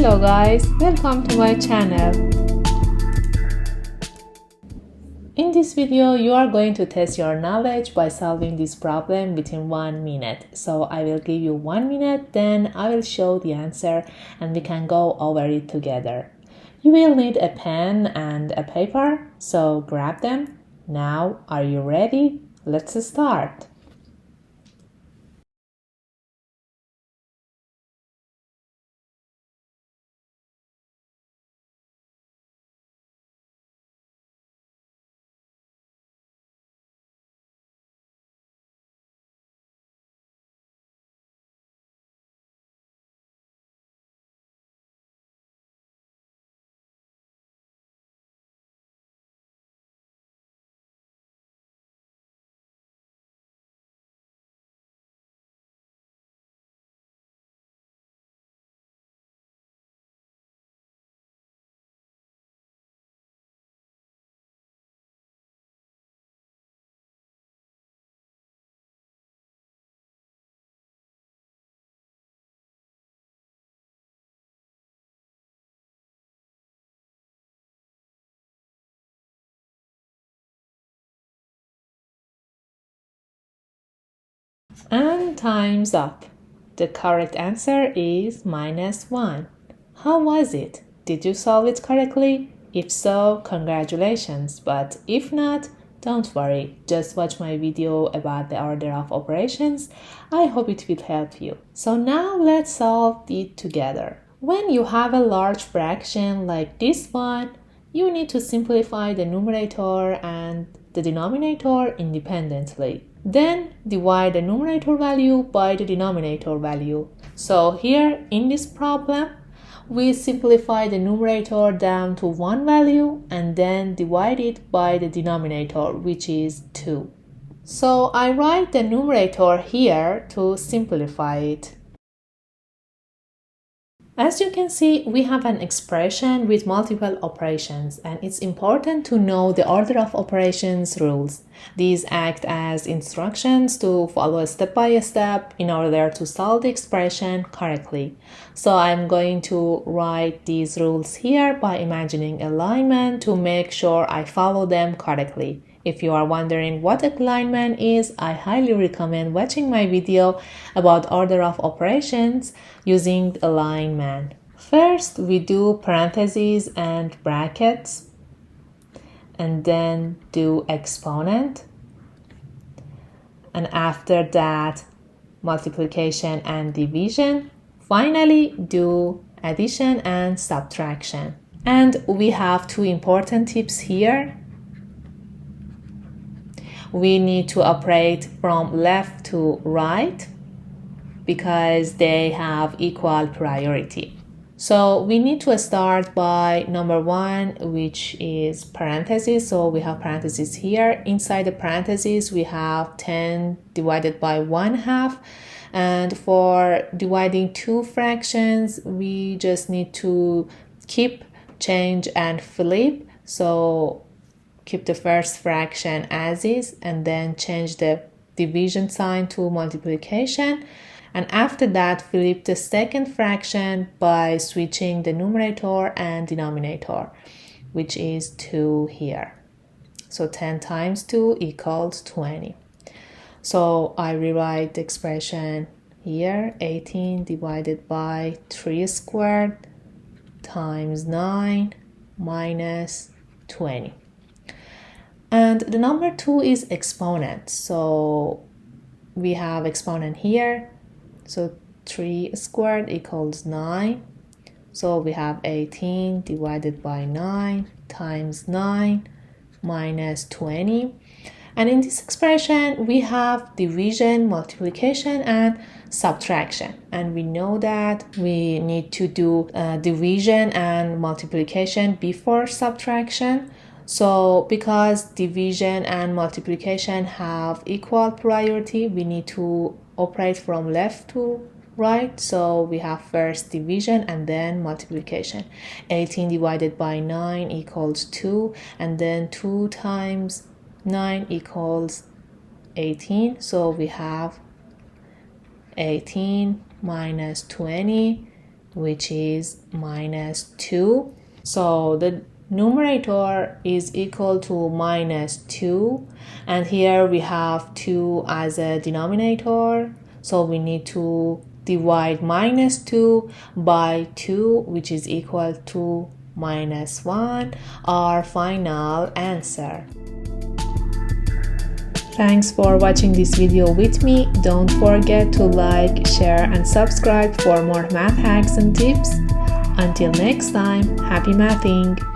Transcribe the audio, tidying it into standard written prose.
Hello guys, welcome to my channel. In this video, you are going to test your knowledge by solving this problem within 1 minute. So I will give you 1 minute, then I will show the answer and we can go over it together. You will need a pen and a paper, so grab them. Now, are you ready? Let's start. And time's up. The correct answer is -1. How was it? Did you solve it correctly? If so, congratulations, but if not, don't worry. Just watch my video about the order of operations. I hope it will help you. So now let's solve it together. When you have a large fraction like this one, you need to simplify the numerator and the denominator independently. Then divide the numerator value by the denominator value. So here in this problem, we simplify the numerator down to one value and then divide it by the denominator, which is 2. So I write the numerator here to simplify it. As you can see, we have an expression with multiple operations, and it's important to know the order of operations rules. These act as instructions to follow step by step in order to solve the expression correctly. So I'm going to write these rules here by imagining alignment to make sure I follow them correctly. If you are wondering what alignment is, I highly recommend watching my video about order of operations using alignment. First, we do parentheses and brackets, and then do exponent, and after that, multiplication and division. Finally, do addition and subtraction. And we have two important tips here. We need to operate from left to right because they have equal priority. So we need to start by number 1, which is parentheses. So we have parentheses here. Inside the parentheses, we have 10 divided by 1/2. And for dividing two fractions, we just need to keep, change, and flip. So keep the first fraction as is and then change the division sign to multiplication. And after that, flip the second fraction by switching the numerator and denominator, which is 2 here. So 10 times 2 equals 20. So I rewrite the expression here, 18 divided by 3 squared times 9 minus 20. And the number 2 is exponent. So we have exponent here. So 3 squared equals 9. So we have 18 divided by 9 times 9 minus 20. And in this expression, we have division, multiplication, and subtraction. And we know that we need to do division and multiplication before subtraction. So because division and multiplication have equal priority, we need to operate from left to right. So we have first division and then multiplication. 18 divided by 9 equals 2, and then 2 times 9 equals 18. So we have 18 minus 20 which is minus 2. So the numerator is equal to minus 2, and here we have 2 as a denominator, so we need to divide minus 2 by 2, which is equal to minus 1, our final answer. Thanks for watching this video with me. Don't forget to like, share, and subscribe for more math hacks and tips. Until next time, happy mathing!